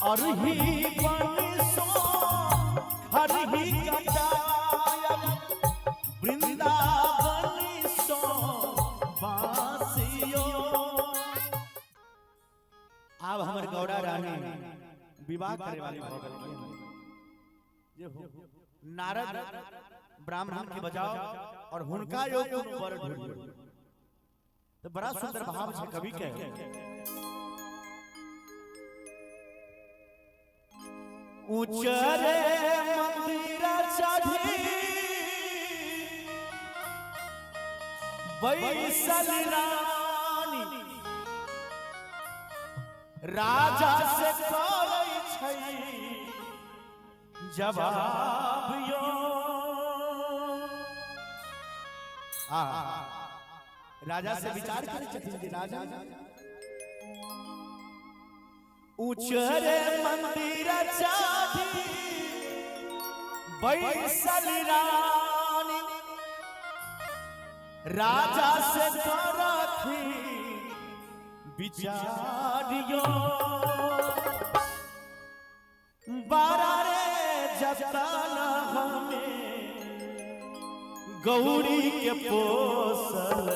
और ही बनिसो हर ही कटायब वृंदावन सो बासियो। अब हमर गौड़ा रानी विवाह करे वाली हो गई हो नारद ब्राह्मण के बजाओ और हुनका योग ऊपर ढूंढ। तो बड़ा सुंदर भाव है कवि के। ऊंचरे मंदिर चढ़ी बैसल रानी राजा से करै छै जवाब यो। राजा से विचार करे छथिन राजा ऊंचरे मंदिर चढ़ी बैसल रानी राजा से करथी विचारियो। बारा रे जतन हमें गौरी के पोसल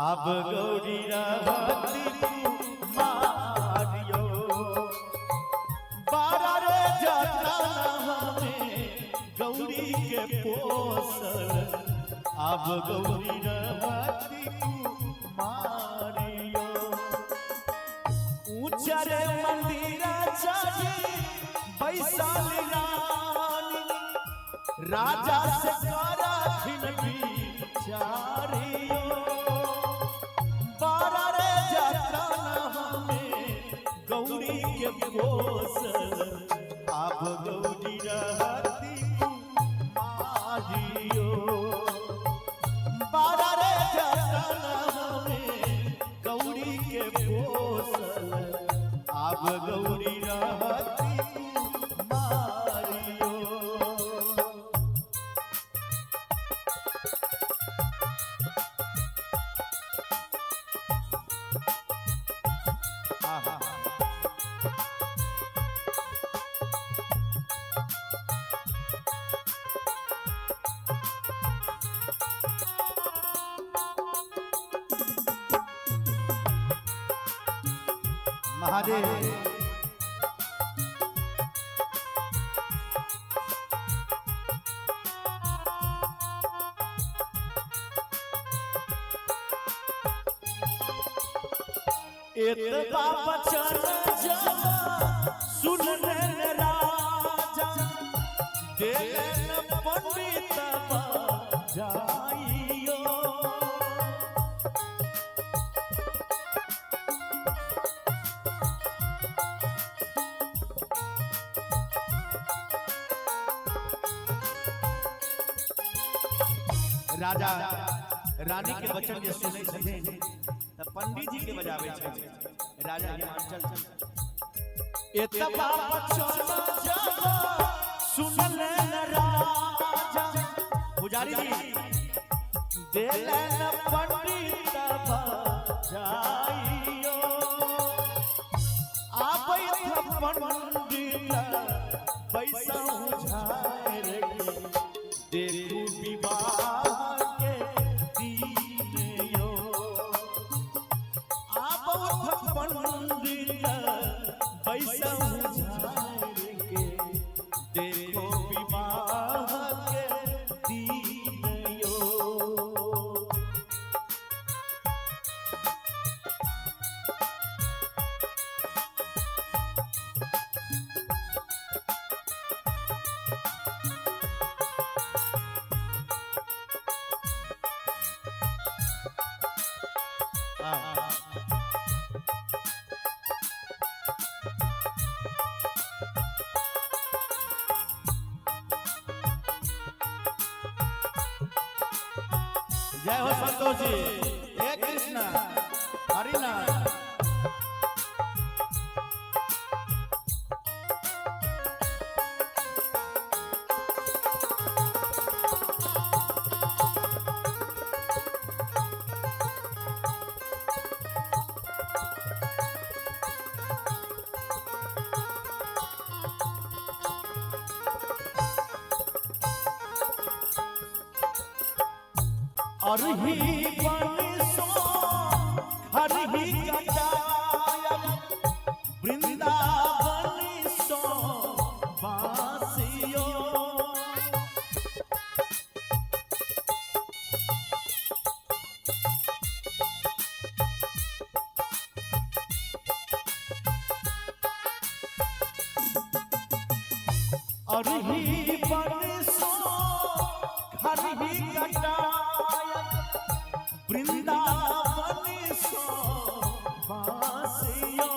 अब गौरी रहती मारियो। बारा रे जतन हमें गौरी के पोसल अब गौरी रहती मारियो। ऊंचरे मंदिर चढ़ी बैसल रानी राजा से करथिन विचारियो। बारा रे जतन हमें गौरी के पोसल अब गौरी रहती मारियो। बारा रे जतन हमें गौरी के पोसल अब गौरी रहती मारियो। महादेव एतबा बचन जब सुनने राजा देलन पंडित जाइयो। राजा रानी के वचन जे सुनै छथिन त पंडित जी के बजाबै छथिन। राजा हिमांचल एतबा वचन जब सुनले राजा पुजारी जी देलन पंडित जाइयो। आबै त पंडित पैसा झाड़ के देखू विवाह के दिन यो। आब पंडित पैसा झाड़ के देखो विवाह के दिन यो। जय हो संतोष जी। हे कृष्ण हरिनाम। और ही बरसो हर ही कटाया वृंदावन सो बासियो और ही बरसो हर ही कटाया वृंदावन सो बासियो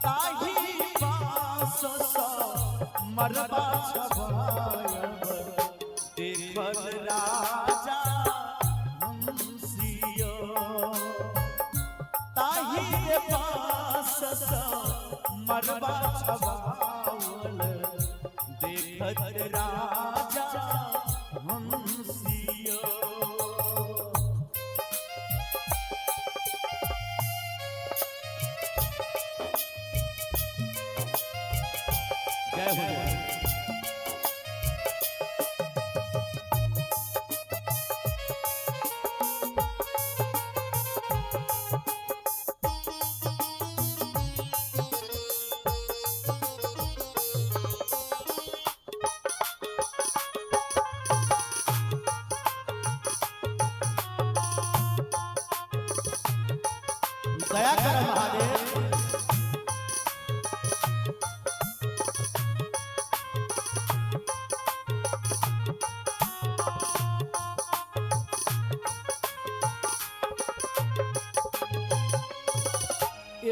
ताही बास सो मरबा छबायब देखल राजा हंसियो ताही बास सो मरबा छबावल देखल राजा हंसियो जय हो दया कर महादेव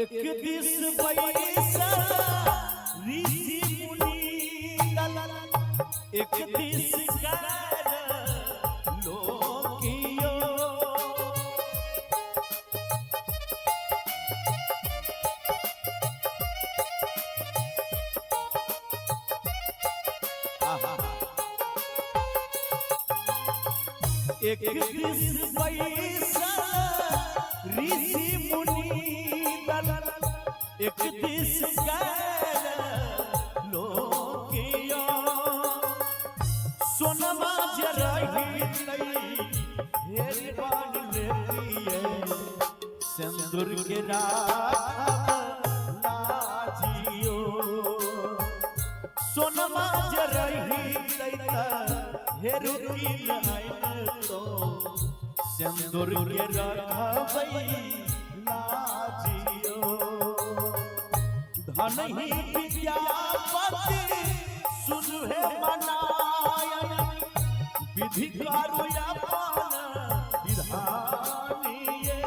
एक दिस बैसा ऋषि मुनि दल एक दिस गार लोकियो एक दिस बैसा ऋषि मुनि दल एक दिस गार लोकियो सोनमा जरही तई हेरी बान लेतिए सिंदूर के रात लाजियो सोनमा जरही तई हेरू की लाइन तो सिंदूर के रखबई लाजियो धन ही विद्यापति सुन है मनाया विधि करू अपन विधानिये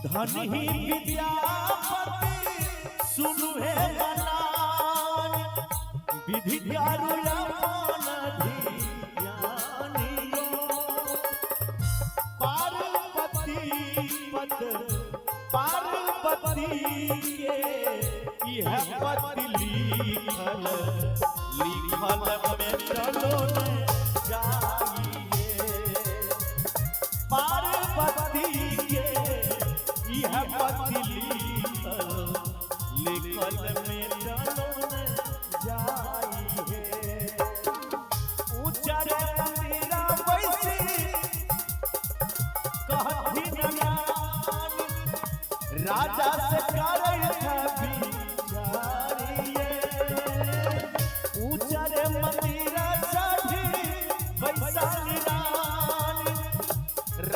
धन ही विद्यापति सुनु है मनाय विधि करू अपन ध्यानियो पार्वती पद पार्वती के यह पद लिखल में चलो जाइए पार्वती के यह पद लिखल में चलो जाइए उजर मेरा वैसे कहती नयानी राजा से करे विचारिए उजर मंदिरा साधी वैशाली रानी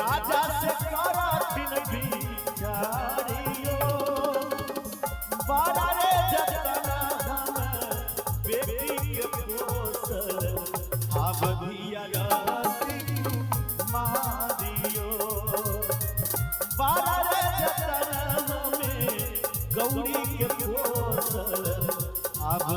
राजा से करती विचारियो बारा रे जतना हम बेटी के पोसल अब धिया मारियो बारा रे जतना हमें गौरी के पोसल अब